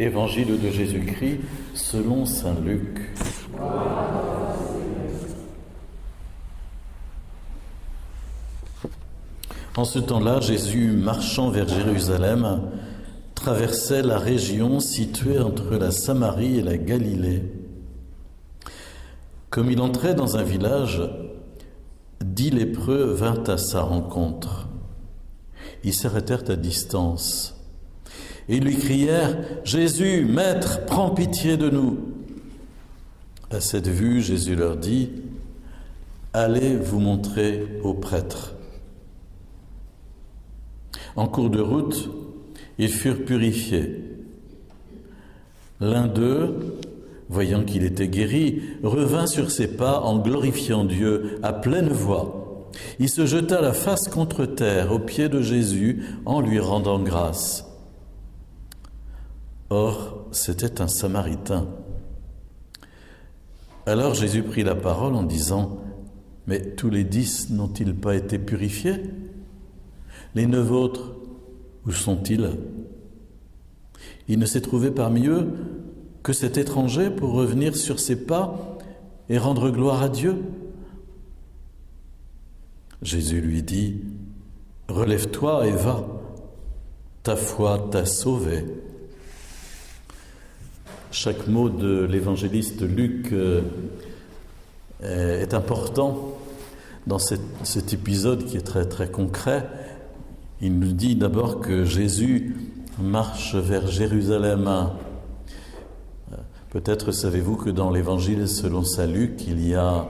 Évangile de Jésus-Christ selon saint Luc. En ce temps-là, Jésus, marchant vers Jérusalem, traversait la région située entre la Samarie et la Galilée. Comme il entrait dans un village, 10 lépreux vinrent à sa rencontre. Ils s'arrêtèrent à distance et lui crièrent « Jésus, Maître, prends pitié de nous !» À cette vue, Jésus leur dit « Allez vous montrer au prêtre. » En cours de route, ils furent purifiés. L'un d'eux, voyant qu'il était guéri, revint sur ses pas en glorifiant Dieu à pleine voix. Il se jeta la face contre terre aux pieds de Jésus en lui rendant grâce. Or, c'était un Samaritain. Alors Jésus prit la parole en disant « Mais tous les 10 n'ont-ils pas été purifiés ? Les 9 autres, où sont-ils ? Il ne s'est trouvé parmi eux que cet étranger pour revenir sur ses pas et rendre gloire à Dieu. » Jésus lui dit « Relève-toi et va, ta foi t'a sauvé. » Chaque mot de l'évangéliste Luc est important dans cet épisode qui est très très concret. Il nous dit d'abord que Jésus marche vers Jérusalem. Peut-être savez-vous que dans l'évangile selon saint Luc, il y a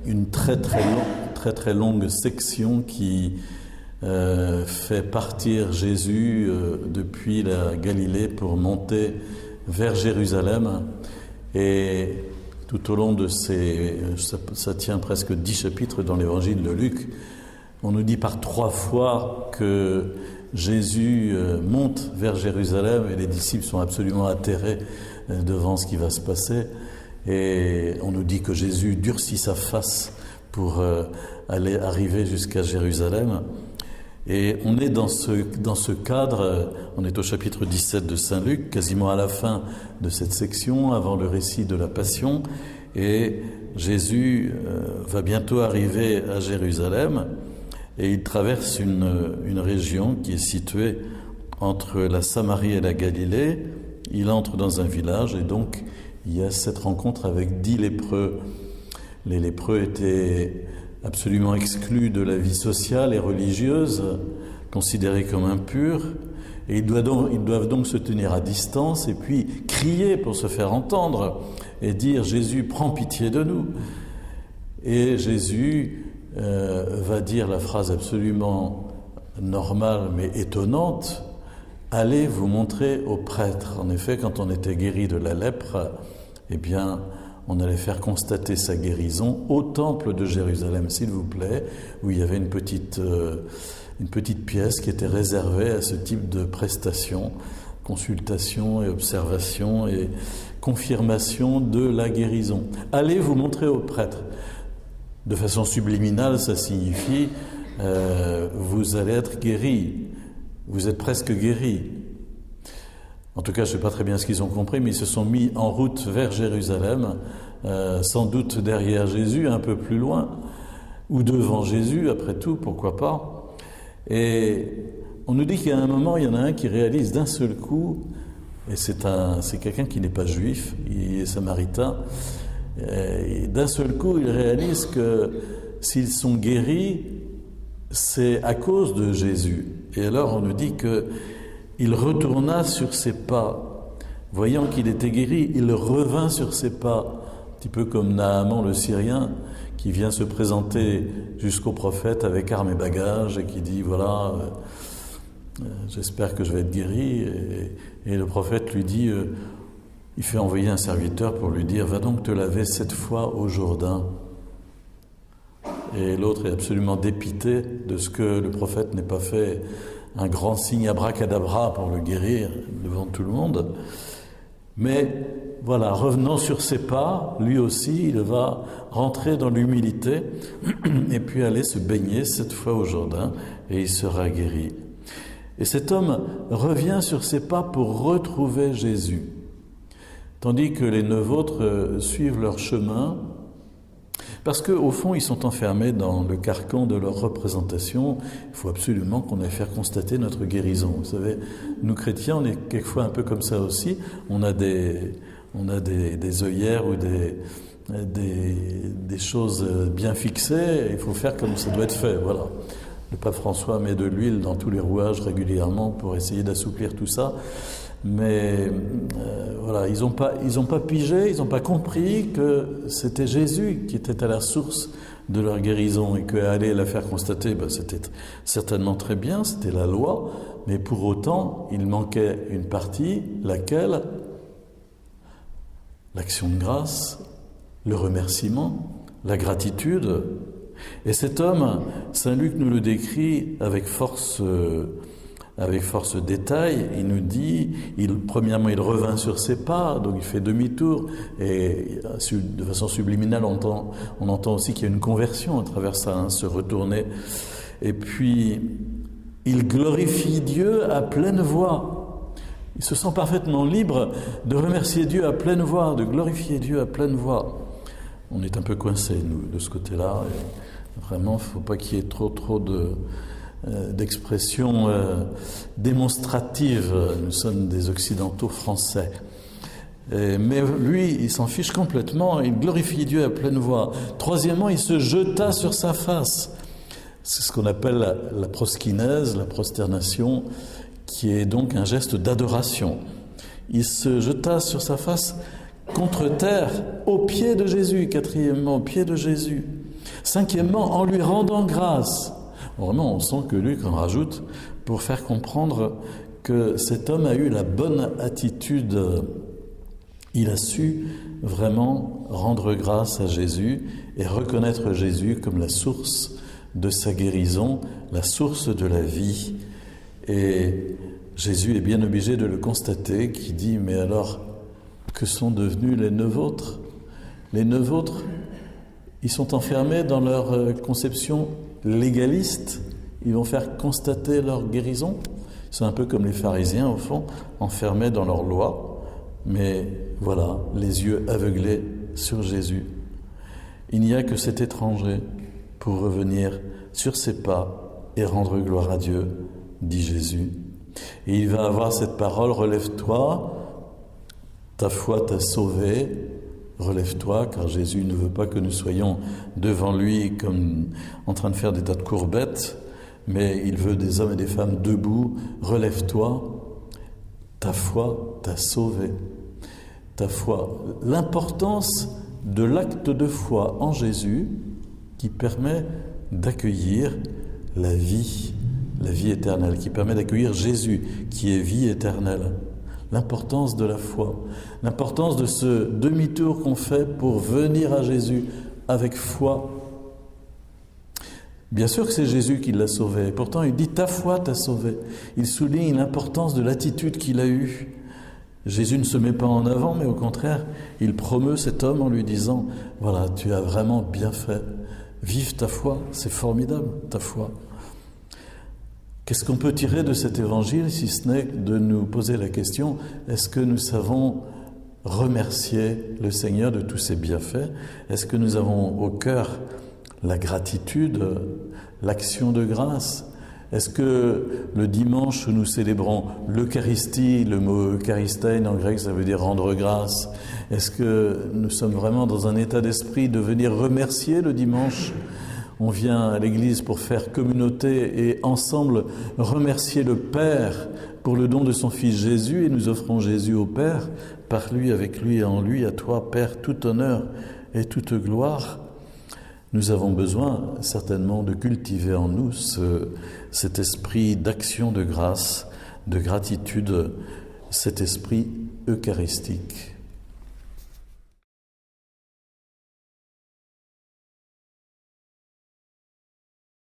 une très longue section qui fait partir Jésus depuis la Galilée pour monter vers Jérusalem. Et tout au long de ça tient presque 10 chapitres dans l'évangile de Luc, on nous dit par 3 fois que Jésus monte vers Jérusalem et les disciples sont absolument atterrés devant ce qui va se passer. Et on nous dit que Jésus durcit sa face pour arriver jusqu'à Jérusalem. Et on est dans ce cadre, on est au chapitre 17 de saint Luc, quasiment à la fin de cette section, avant le récit de la Passion. Et Jésus va bientôt arriver à Jérusalem. Et il traverse une région qui est située entre la Samarie et la Galilée. Il entre dans un village et donc il y a cette rencontre avec 10 lépreux. Les lépreux étaient absolument exclus de la vie sociale et religieuse, considérés comme impurs. Et ils doivent donc se tenir à distance et puis crier pour se faire entendre et dire « Jésus, prends pitié de nous !» Et Jésus va dire la phrase absolument normale mais étonnante « Allez vous montrer au prêtre ». En effet, quand on était guéri de la lèpre, eh bien, on allait faire constater sa guérison au temple de Jérusalem, s'il vous plaît, où il y avait une petite pièce qui était réservée à ce type de prestations, consultation et observation et confirmation de la guérison. Allez vous montrer au prêtre. De façon subliminale, ça signifie vous allez être guéri, vous êtes presque guéri. En tout cas, je ne sais pas très bien ce qu'ils ont compris, mais ils se sont mis en route vers Jérusalem, sans doute derrière Jésus, un peu plus loin, ou devant Jésus, après tout, pourquoi pas. Et on nous dit qu'à un moment, il y en a un qui réalise d'un seul coup, et c'est quelqu'un qui n'est pas juif, il est samaritain, et d'un seul coup, il réalise que s'ils sont guéris, c'est à cause de Jésus. Et alors, on nous dit que il retourna sur ses pas. Voyant qu'il était guéri, il revint sur ses pas. Un petit peu comme Naaman le Syrien, qui vient se présenter jusqu'au prophète avec armes et bagages et qui dit, voilà, j'espère que je vais être guéri. Et le prophète lui dit, il fait envoyer un serviteur pour lui dire, va donc te laver 7 fois au Jourdain. Et l'autre est absolument dépité de ce que le prophète n'ait pas fait un grand signe abracadabra pour le guérir devant tout le monde. Mais voilà, revenant sur ses pas, lui aussi, il va rentrer dans l'humilité et puis aller se baigner 7 fois au Jourdain et il sera guéri. Et cet homme revient sur ses pas pour retrouver Jésus. Tandis que les 9 autres suivent leur chemin, parce qu'au fond, ils sont enfermés dans le carcan de leur représentation. Il faut absolument qu'on aille faire constater notre guérison. Vous savez, nous chrétiens, on est quelquefois un peu comme ça aussi. On a des œillères ou des choses bien fixées. Il faut faire comme ça doit être fait, voilà. Le pape François met de l'huile dans tous les rouages régulièrement pour essayer d'assouplir tout ça. Mais voilà, ils n'ont pas pigé, ils n'ont pas compris que c'était Jésus qui était à la source de leur guérison et qu'aller la faire constater, c'était certainement très bien, c'était la loi, mais pour autant, il manquait une partie, laquelle? L'action de grâce, le remerciement, la gratitude. Et cet homme, Saint Luc nous le décrit avec force détail. Il nous dit, premièrement, il revint sur ses pas, donc il fait demi-tour, et de façon subliminale, on entend aussi qu'il y a une conversion à travers ça, se retourner. Et puis, il glorifie Dieu à pleine voix. Il se sent parfaitement libre de remercier Dieu à pleine voix, de glorifier Dieu à pleine voix. On est un peu coincés, nous, de ce côté-là. Et vraiment, il ne faut pas qu'il y ait trop d'expressions démonstratives. Nous sommes des Occidentaux français. Mais lui, il s'en fiche complètement, il glorifie Dieu à pleine voix. Troisièmement, il se jeta sur sa face. C'est ce qu'on appelle la proskinèse, la prosternation, qui est donc un geste d'adoration. Il se jeta sur sa face contre terre, aux pieds de Jésus. Quatrièmement, aux pieds de Jésus. Cinquièmement, en lui rendant grâce. Vraiment, on sent que Luc en rajoute pour faire comprendre que cet homme a eu la bonne attitude. Il a su vraiment rendre grâce à Jésus et reconnaître Jésus comme la source de sa guérison, la source de la vie. Et Jésus est bien obligé de le constater, qui dit, mais alors, que sont devenus les 9 autres? Les 9 autres, ils sont enfermés dans leur conception légaliste. Ils vont faire constater leur guérison. C'est un peu comme les pharisiens, au fond, enfermés dans leur loi. Mais voilà, les yeux aveuglés sur Jésus. Il n'y a que cet étranger pour revenir sur ses pas et rendre gloire à Dieu, dit Jésus. Et il va avoir cette parole, relève-toi, ta foi t'a sauvé, relève-toi, car Jésus ne veut pas que nous soyons devant lui comme en train de faire des tas de courbettes, mais il veut des hommes et des femmes debout, relève-toi, ta foi t'a sauvé. Ta foi, l'importance de l'acte de foi en Jésus qui permet d'accueillir la vie éternelle, qui permet d'accueillir Jésus, qui est vie éternelle. L'importance de la foi, l'importance de ce demi-tour qu'on fait pour venir à Jésus avec foi. Bien sûr que c'est Jésus qui l'a sauvé, et pourtant il dit « ta foi t'a sauvé ». Il souligne l'importance de l'attitude qu'il a eue. Jésus ne se met pas en avant, mais au contraire, il promeut cet homme en lui disant « voilà, tu as vraiment bien fait, vive ta foi, c'est formidable ta foi ». Qu'est-ce qu'on peut tirer de cet évangile, si ce n'est de nous poser la question, est-ce que nous savons remercier le Seigneur de tous ses bienfaits? Est-ce que nous avons au cœur la gratitude, l'action de grâce? Est-ce que le dimanche où nous célébrons l'Eucharistie, le mot Eucharistein en grec ça veut dire rendre grâce, est-ce que nous sommes vraiment dans un état d'esprit de venir remercier le dimanche? On vient à l'église pour faire communauté et ensemble remercier le Père pour le don de son Fils Jésus, et nous offrons Jésus au Père, par lui, avec lui et en lui, à toi Père, tout honneur et toute gloire. Nous avons besoin certainement de cultiver en nous cet esprit d'action de grâce, de gratitude, cet esprit eucharistique.